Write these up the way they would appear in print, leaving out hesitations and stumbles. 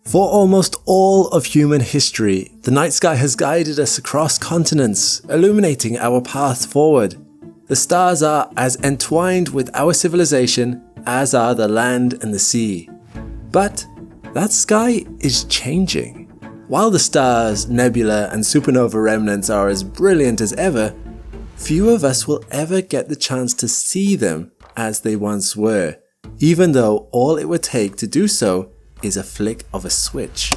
For almost all of human history, the night sky has guided us across continents, illuminating our path forward. The stars are as entwined with our civilization as are the land and the sea. But that sky is changing. While the stars, nebula, and supernova remnants are as brilliant as ever, few of us will ever get the chance to see them as they once were, even though all it would take to do so is a flick of a switch.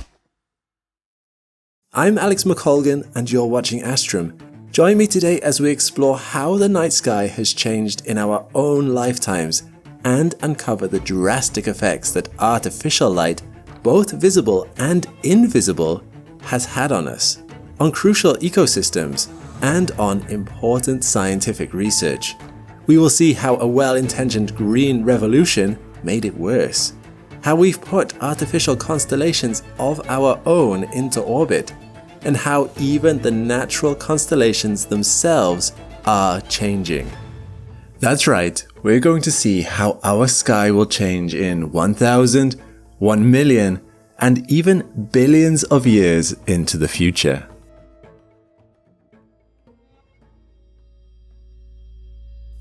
I'm Alex McColgan and you're watching Astrum. Join me today as we explore how the night sky has changed in our own lifetimes and uncover the drastic effects that artificial light, both visible and invisible, has had on us, on crucial ecosystems, and on important scientific research. We will see how a well-intentioned green revolution made it worse, how we've put artificial constellations of our own into orbit, and how even the natural constellations themselves are changing. That's right, we're going to see how our sky will change in 1,000, 1 million, and even billions of years into the future.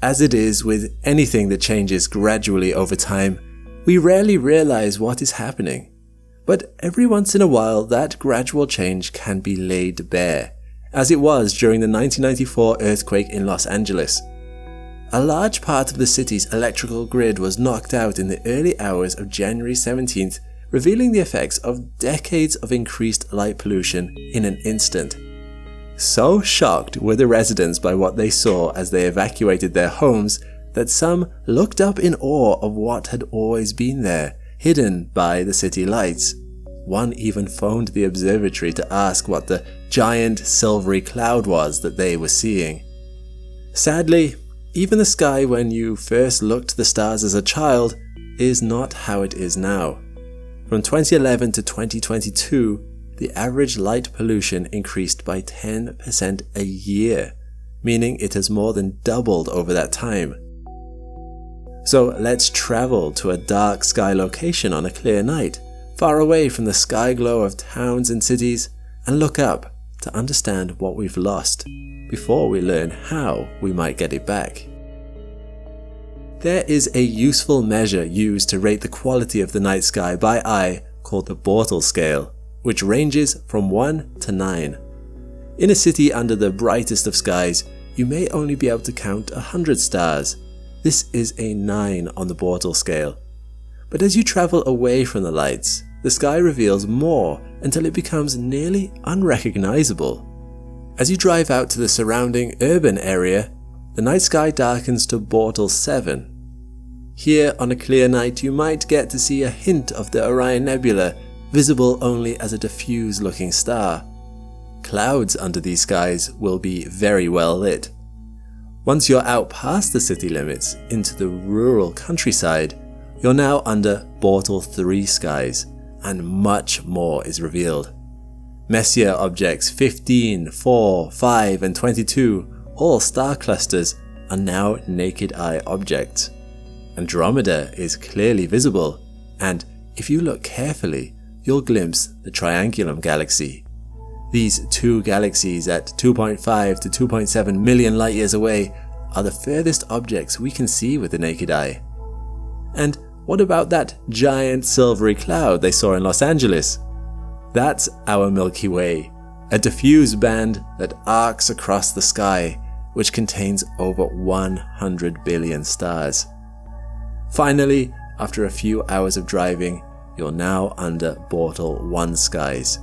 As it is with anything that changes gradually over time, we rarely realize what is happening. But every once in a while, that gradual change can be laid bare, as it was during the 1994 earthquake in Los Angeles. A large part of the city's electrical grid was knocked out in the early hours of January 17th, revealing the effects of decades of increased light pollution in an instant. So shocked were the residents by what they saw as they evacuated their homes that some looked up in awe of what had always been there, hidden by the city lights. One even phoned the observatory to ask what the giant silvery cloud was that they were seeing. Sadly, even the sky when you first looked at the stars as a child is not how it is now. From 2011 to 2022, the average light pollution increased by 10% a year, meaning it has more than doubled over that time. So let's travel to a dark sky location on a clear night, far away from the sky glow of towns and cities, and look up to understand what we've lost before we learn how we might get it back. There is a useful measure used to rate the quality of the night sky by eye called the Bartlett scale, which ranges from 1 to 9. In a city under the brightest of skies, you may only be able to count 100 stars. This is a 9 on the Bartlett scale. But as you travel away from the lights, the sky reveals more until it becomes nearly unrecognizable. As you drive out to the surrounding urban area, the night sky darkens to Bartlett 7. Here on a clear night you might get to see a hint of the Orion Nebula, visible only as a diffuse looking star. Clouds under these skies will be very well lit. Once you're out past the city limits into the rural countryside, you're now under Bartlett 3 skies, and much more is revealed. Messier objects 15, 4, 5, and 22, all star clusters, are now naked eye objects. Andromeda is clearly visible, and if you look carefully, you'll glimpse the Triangulum galaxy. These two galaxies at 2.5 to 2.7 million light years away are the furthest objects we can see with the naked eye. And what about that giant silvery cloud they saw in Los Angeles? That's our Milky Way, a diffuse band that arcs across the sky, which contains over 100 billion stars. Finally, after a few hours of driving, you're now under Bartlett 1 skies,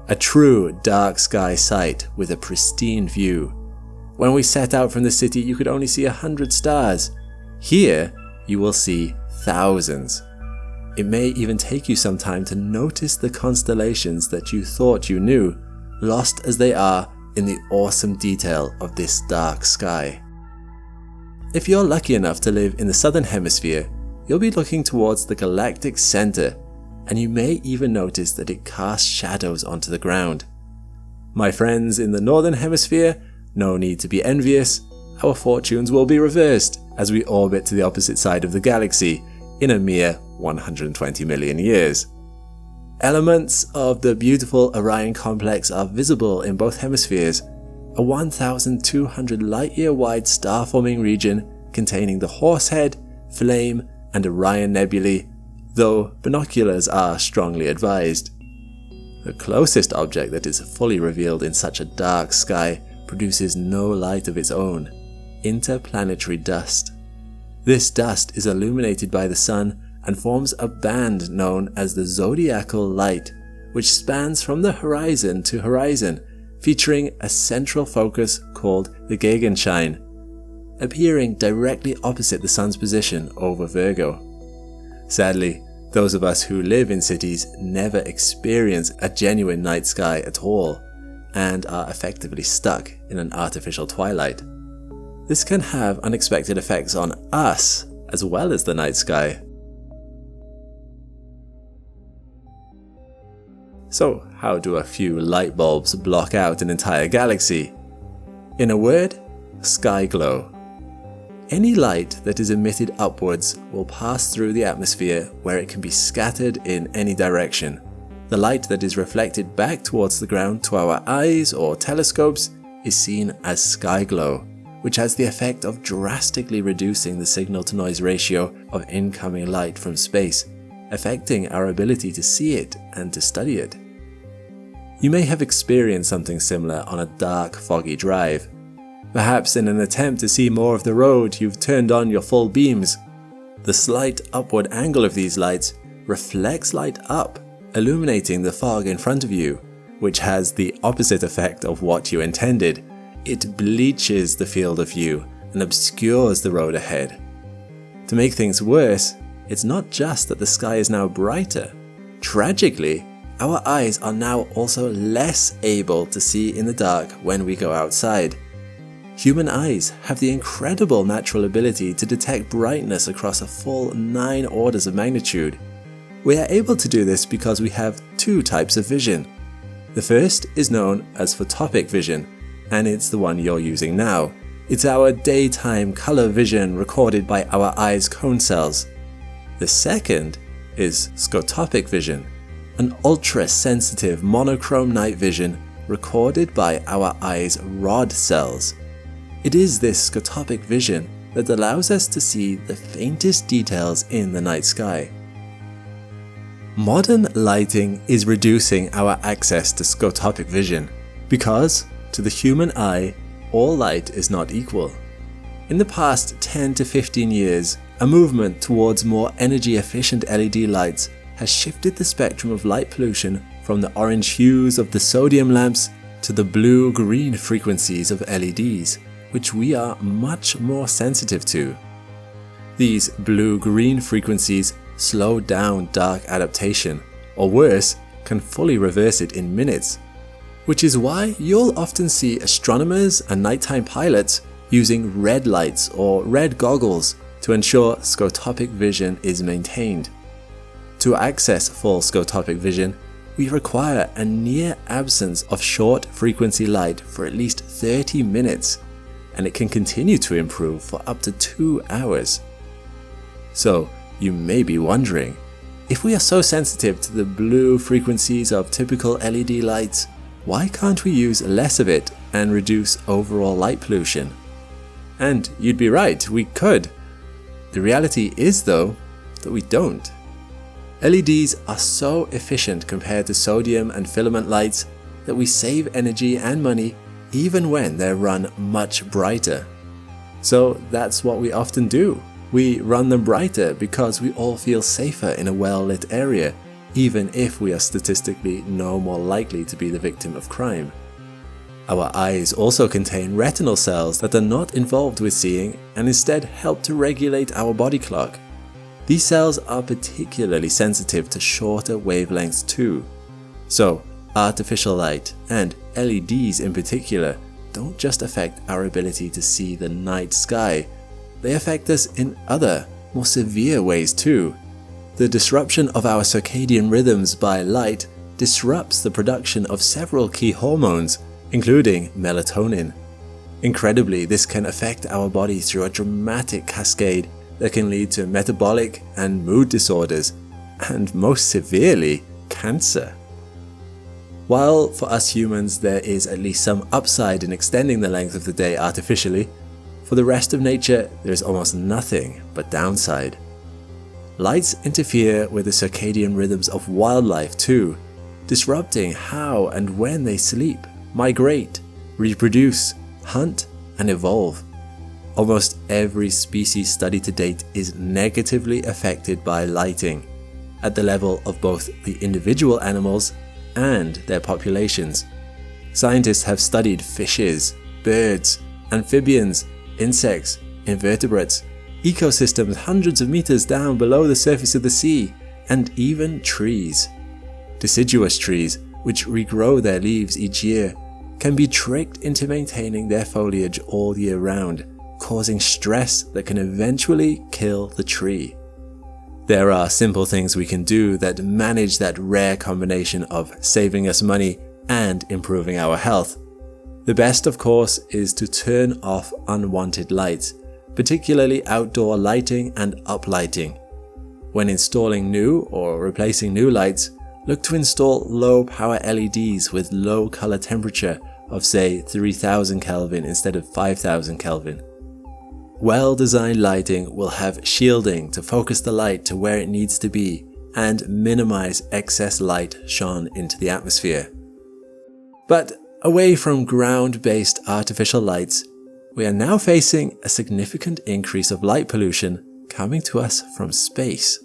a true dark sky sight with a pristine view. When we set out from the city, you could only see 100 stars. Here, you will see thousands. It may even take you some time to notice the constellations that you thought you knew, lost as they are in the awesome detail of this dark sky. If you're lucky enough to live in the southern hemisphere, you'll be looking towards the galactic center, and you may even notice that it casts shadows onto the ground. My friends in the northern hemisphere, no need to be envious, our fortunes will be reversed as we orbit to the opposite side of the galaxy in a mere 120 million years. Elements of the beautiful Orion complex are visible in both hemispheres, a 1,200 light-year wide star-forming region containing the Horsehead, Flame, and Orion nebulae, though binoculars are strongly advised. The closest object that is fully revealed in such a dark sky produces no light of its own: interplanetary dust. This dust is illuminated by the sun and forms a band known as the zodiacal light, which spans from the horizon to horizon, featuring a central focus called the Gegenschein, appearing directly opposite the sun's position over Virgo. Sadly, those of us who live in cities never experience a genuine night sky at all, and are effectively stuck in an artificial twilight. This can have unexpected effects on us as well as the night sky. So, how do a few light bulbs block out an entire galaxy? In a word, sky glow. Any light that is emitted upwards will pass through the atmosphere where it can be scattered in any direction. The light that is reflected back towards the ground to our eyes or telescopes is seen as sky glow, which has the effect of drastically reducing the signal-to-noise ratio of incoming light from space, affecting our ability to see it and to study it. You may have experienced something similar on a dark, foggy drive. Perhaps in an attempt to see more of the road, you've turned on your full beams. The slight upward angle of these lights reflects light up, illuminating the fog in front of you, which has the opposite effect of what you intended. It bleaches the field of view and obscures the road ahead. To make things worse, it's not just that the sky is now brighter. Tragically, our eyes are now also less able to see in the dark when we go outside. Human eyes have the incredible natural ability to detect brightness across a full 9 orders of magnitude. We are able to do this because we have 2 types of vision. The first is known as photopic vision, and it's the one you're using now. It's our daytime color vision recorded by our eye's cone cells. The second is scotopic vision, an ultra-sensitive monochrome night vision recorded by our eye's rod cells. It is this scotopic vision that allows us to see the faintest details in the night sky. Modern lighting is reducing our access to scotopic vision because, to the human eye, all light is not equal. In the past 10 to 15 years, a movement towards more energy-efficient LED lights has shifted the spectrum of light pollution from the orange hues of the sodium lamps to the blue-green frequencies of LEDs, which we are much more sensitive to. These blue-green frequencies slow down dark adaptation, or worse, can fully reverse it in minutes, which is why you'll often see astronomers and nighttime pilots using red lights or red goggles to ensure scotopic vision is maintained. To access full scotopic vision, we require a near absence of short frequency light for at least 30 minutes, and it can continue to improve for up to 2 hours. So, you may be wondering, if we are so sensitive to the blue frequencies of typical LED lights, why can't we use less of it and reduce overall light pollution? And you'd be right, we could. The reality is, though, that we don't. LEDs are so efficient compared to sodium and filament lights that we save energy and money even when they're run much brighter. So that's what we often do. We run them brighter because we all feel safer in a well-lit area, even if we are statistically no more likely to be the victim of crime. Our eyes also contain retinal cells that are not involved with seeing and instead help to regulate our body clock. These cells are particularly sensitive to shorter wavelengths too. So, artificial light, and LEDs in particular, don't just affect our ability to see the night sky, they affect us in other, more severe ways too. The disruption of our circadian rhythms by light disrupts the production of several key hormones, including melatonin. Incredibly, this can affect our body through a dramatic cascade that can lead to metabolic and mood disorders, and most severely, cancer. While for us humans there is at least some upside in extending the length of the day artificially, for the rest of nature there is almost nothing but downside. Lights interfere with the circadian rhythms of wildlife too, disrupting how and when they sleep, migrate, reproduce, hunt, and evolve. Almost every species studied to date is negatively affected by lighting, at the level of both the individual animals and their populations. Scientists have studied fishes, birds, amphibians, insects, invertebrates, ecosystems hundreds of meters down below the surface of the sea, and even trees. Deciduous trees, which regrow their leaves each year, can be tricked into maintaining their foliage all year round, causing stress that can eventually kill the tree. There are simple things we can do that manage that rare combination of saving us money and improving our health. The best, of course, is to turn off unwanted lights, particularly outdoor lighting and uplighting. When installing new or replacing new lights, look to install low power LEDs with low color temperature of say 3000 Kelvin instead of 5000 Kelvin. Well-designed lighting will have shielding to focus the light to where it needs to be and minimize excess light shone into the atmosphere. But away from ground-based artificial lights, we are now facing a significant increase of light pollution coming to us from space.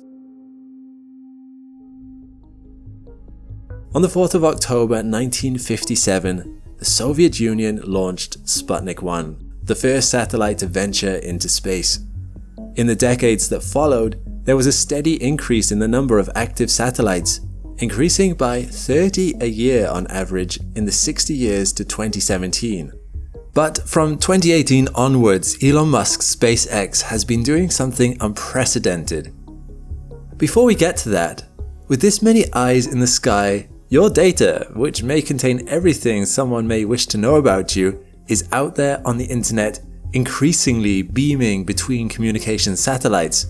On the 4th of October 1957, the Soviet Union launched Sputnik 1. The first satellite to venture into space. In the decades that followed, there was a steady increase in the number of active satellites, increasing by 30 a year on average in the 60 years to 2017. But from 2018 onwards, Elon Musk's SpaceX has been doing something unprecedented. Before we get to that, with this many eyes in the sky, your data, which may contain everything someone may wish to know about you, is out there on the internet, increasingly beaming between communication satellites.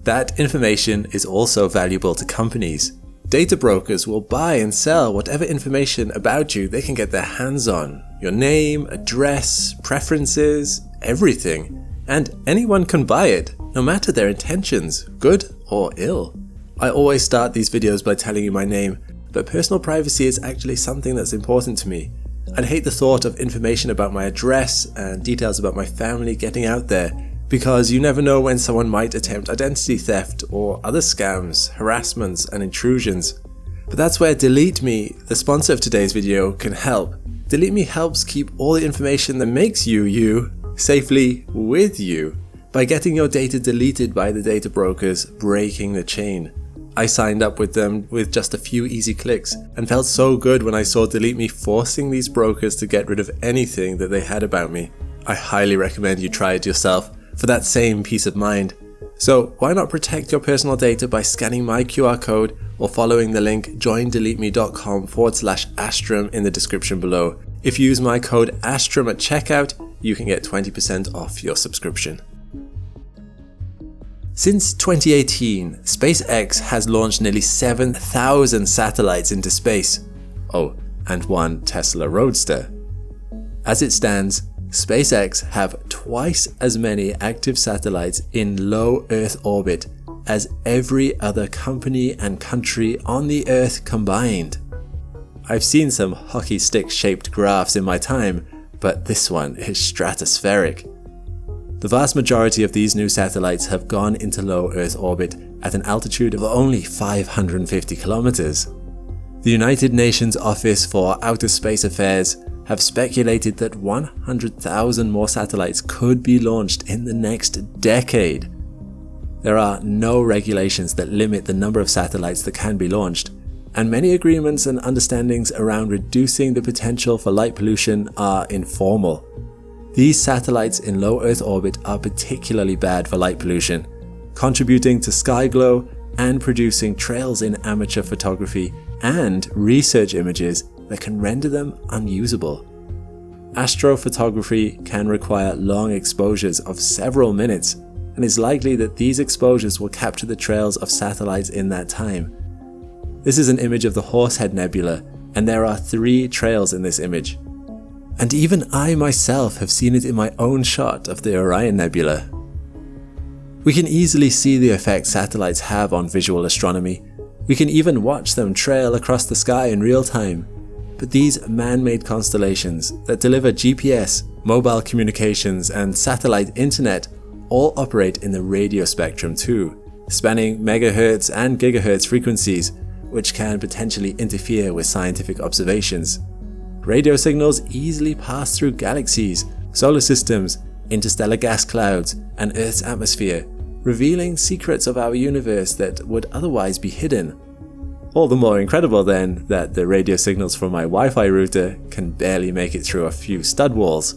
That information is also valuable to companies. Data brokers will buy and sell whatever information about you they can get their hands on. Your name, address, preferences, everything. And anyone can buy it, no matter their intentions, good or ill. I always start these videos by telling you my name, but personal privacy is actually something that's important to me. I'd hate the thought of information about my address and details about my family getting out there, because you never know when someone might attempt identity theft or other scams, harassments and intrusions. But that's where Delete Me, the sponsor of today's video, can help. Delete Me helps keep all the information that makes you you safely with you by getting your data deleted by the data brokers breaking the chain. I signed up with them with just a few easy clicks and felt so good when I saw Delete Me forcing these brokers to get rid of anything that they had about me. I highly recommend you try it yourself for that same peace of mind. So why not protect your personal data by scanning my QR code or following the link joindeleteme.com/Astrum in the description below. If you use my code Astrum at checkout, you can get 20% off your subscription. Since 2018, SpaceX has launched nearly 7,000 satellites into space. Oh, and one Tesla Roadster. As it stands, SpaceX have twice as many active satellites in low Earth orbit as every other company and country on the Earth combined. I've seen some hockey stick shaped graphs in my time, but this one is stratospheric. The vast majority of these new satellites have gone into low Earth orbit at an altitude of only 550 kilometers. The United Nations Office for Outer Space Affairs have speculated that 100,000 more satellites could be launched in the next decade. There are no regulations that limit the number of satellites that can be launched, and many agreements and understandings around reducing the potential for light pollution are informal. These satellites in low Earth orbit are particularly bad for light pollution, contributing to sky glow and producing trails in amateur photography and research images that can render them unusable. Astrophotography can require long exposures of several minutes, and it's likely that these exposures will capture the trails of satellites in that time. This is an image of the Horsehead Nebula, and there are 3 trails in this image. And even I myself have seen it in my own shot of the Orion Nebula. We can easily see the effect satellites have on visual astronomy. We can even watch them trail across the sky in real time. But these man-made constellations that deliver GPS, mobile communications, and satellite internet all operate in the radio spectrum too, spanning megahertz and gigahertz frequencies, which can potentially interfere with scientific observations. Radio signals easily pass through galaxies, solar systems, interstellar gas clouds, and Earth's atmosphere, revealing secrets of our universe that would otherwise be hidden. All the more incredible then that the radio signals from my Wi-Fi router can barely make it through a few stud walls.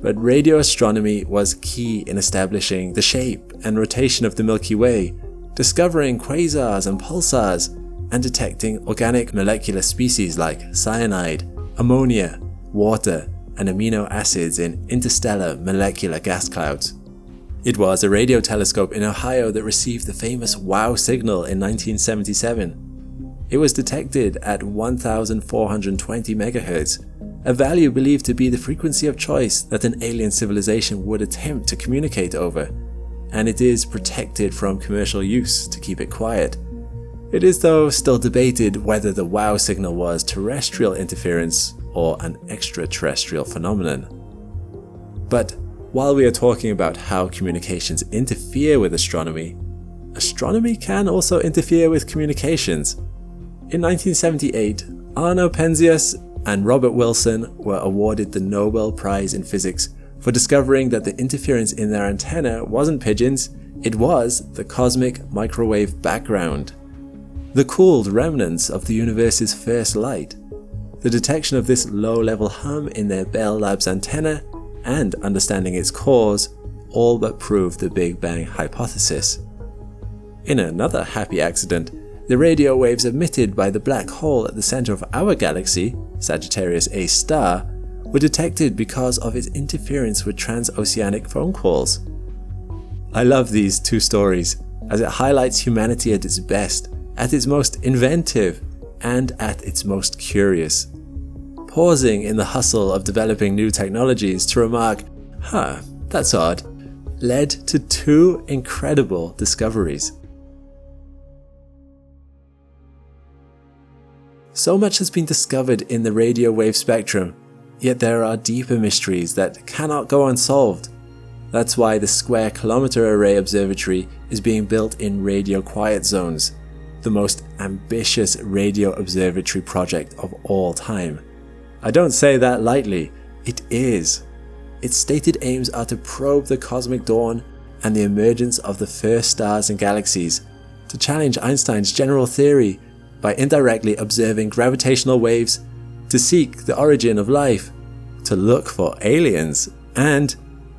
But radio astronomy was key in establishing the shape and rotation of the Milky Way, discovering quasars and pulsars, and detecting organic molecular species like cyanide, ammonia, water, and amino acids in interstellar molecular gas clouds. It was a radio telescope in Ohio that received the famous WOW signal in 1977. It was detected at 1420 MHz, a value believed to be the frequency of choice that an alien civilization would attempt to communicate over, and it is protected from commercial use to keep it quiet. It is though still debated whether the WOW signal was terrestrial interference or an extraterrestrial phenomenon. But while we are talking about how communications interfere with astronomy, astronomy can also interfere with communications. In 1978, Arno Penzias and Robert Wilson were awarded the Nobel Prize in Physics for discovering that the interference in their antenna wasn't pigeons, it was the cosmic microwave background, the cooled remnants of the universe's first light. The detection of this low-level hum in their Bell Labs antenna and understanding its cause all but proved the Big Bang hypothesis. In another happy accident, the radio waves emitted by the black hole at the center of our galaxy, Sagittarius A star, were detected because of its interference with transoceanic phone calls. I love these 2 stories as it highlights humanity at its best, at its most inventive, and at its most curious. Pausing in the hustle of developing new technologies to remark, that's odd, led to 2 incredible discoveries. So much has been discovered in the radio wave spectrum, yet there are deeper mysteries that cannot go unsolved. That's why the Square Kilometre Array Observatory is being built in radio quiet zones, the most ambitious radio observatory project of all time. I don't say that lightly, it is. Its stated aims are to probe the cosmic dawn and the emergence of the first stars and galaxies, to challenge Einstein's general theory by indirectly observing gravitational waves, to seek the origin of life, to look for aliens, and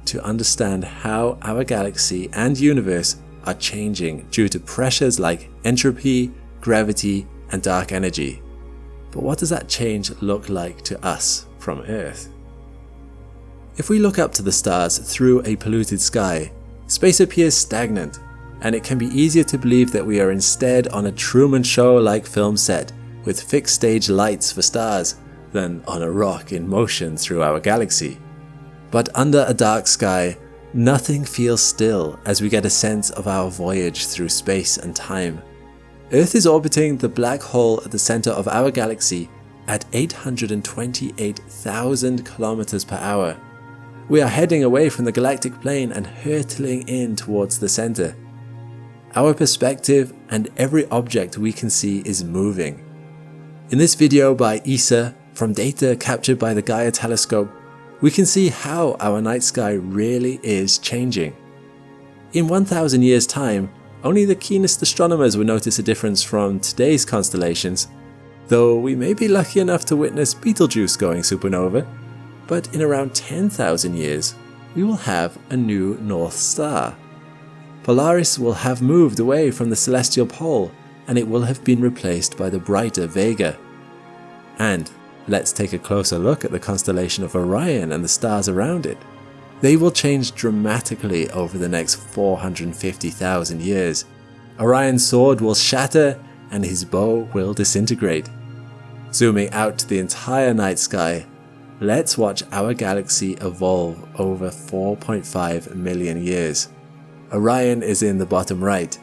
to understand how our galaxy and universe are changing due to pressures like entropy, gravity, and dark energy. But what does that change look like to us from Earth? If we look up to the stars through a polluted sky, space appears stagnant, and it can be easier to believe that we are instead on a Truman Show-like film set with fixed stage lights for stars than on a rock in motion through our galaxy. But under a dark sky, nothing feels still as we get a sense of our voyage through space and time. Earth is orbiting the black hole at the center of our galaxy at 828,000 kilometers per hour. We are heading away from the galactic plane and hurtling in towards the center. Our perspective and every object we can see is moving. In this video by ESA, from data captured by the Gaia telescope, we can see how our night sky really is changing. In 1,000 years' time, only the keenest astronomers will notice a difference from today's constellations, though we may be lucky enough to witness Betelgeuse going supernova. But in around 10,000 years, we will have a new North Star. Polaris will have moved away from the celestial pole, and it will have been replaced by the brighter Vega. And let's take a closer look at the constellation of Orion and the stars around it. They will change dramatically over the next 450,000 years. Orion's sword will shatter, and his bow will disintegrate. Zooming out to the entire night sky, let's watch our galaxy evolve over 4.5 million years. Orion is in the bottom right.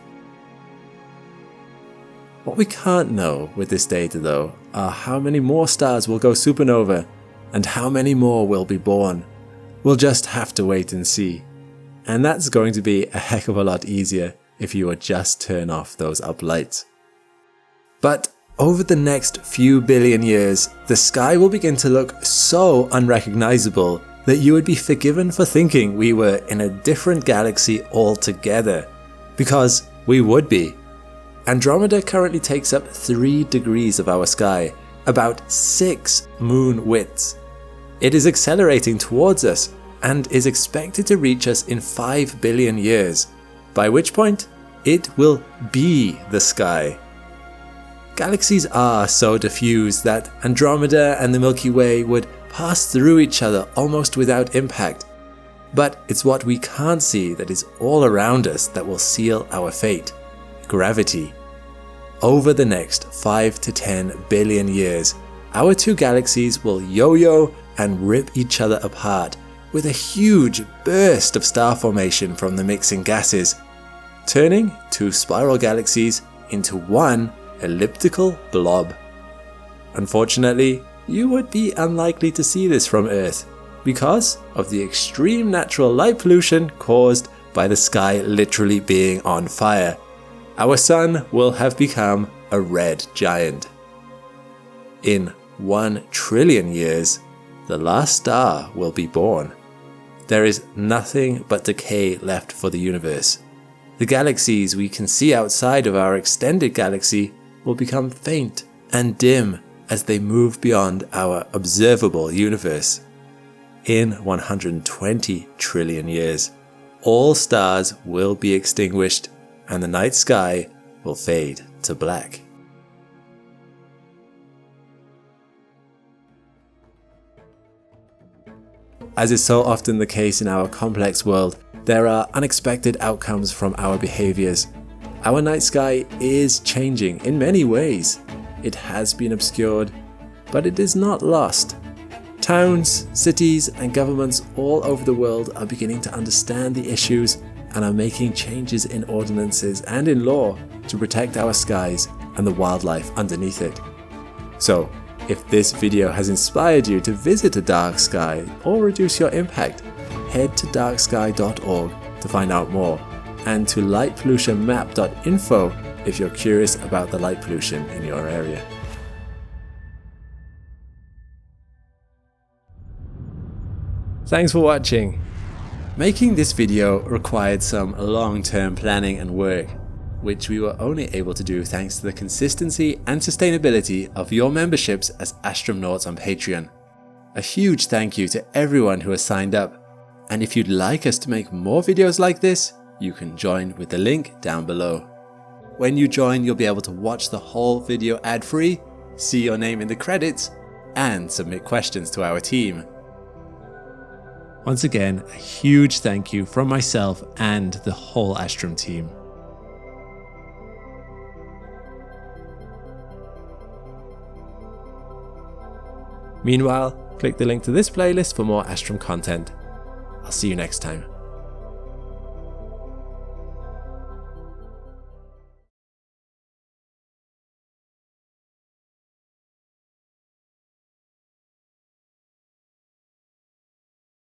What we can't know with this data though are how many more stars will go supernova and how many more will be born. We'll just have to wait and see. And that's going to be a heck of a lot easier if you would just turn off those up lights. But over the next few billion years, the sky will begin to look so unrecognizable that you would be forgiven for thinking we were in a different galaxy altogether. Because we would be. Andromeda currently takes up 3 degrees of our sky, about 6 moon widths. It is accelerating towards us and is expected to reach us in 5 billion years, by which point it will be the sky. Galaxies are so diffuse that Andromeda and the Milky Way would pass through each other almost without impact. But it's what we can't see that is all around us that will seal our fate. Gravity. Over the next 5 to 10 billion years, our 2 galaxies will yo-yo and rip each other apart with a huge burst of star formation from the mixing gases, turning 2 spiral galaxies into one elliptical blob. Unfortunately, you would be unlikely to see this from Earth because of the extreme natural light pollution caused by the sky literally being on fire. Our sun will have become a red giant. In 1 trillion years, the last star will be born. There is nothing but decay left for the universe. The galaxies we can see outside of our extended galaxy will become faint and dim as they move beyond our observable universe. In 120 trillion years, all stars will be extinguished and the night sky will fade to black. As is so often the case in our complex world, there are unexpected outcomes from our behaviors. Our night sky is changing in many ways. It has been obscured, but it is not lost. Towns, cities, and governments all over the world are beginning to understand the issues and are making changes in ordinances and in law to protect our skies and the wildlife underneath it. So, if this video has inspired you to visit a dark sky or reduce your impact, head to darksky.org to find out more, and to lightpollutionmap.info if you're curious about the light pollution in your area. Thanks for watching. Making this video required some long-term planning and work, which we were only able to do thanks to the consistency and sustainability of your memberships as Astronauts on Patreon. A huge thank you to everyone who has signed up, and if you'd like us to make more videos like this, you can join with the link down below. When you join, you'll be able to watch the whole video ad-free, see your name in the credits, and submit questions to our team. Once again, a huge thank you from myself and the whole Astrum team. Meanwhile, click the link to this playlist for more Astrum content. I'll see you next time.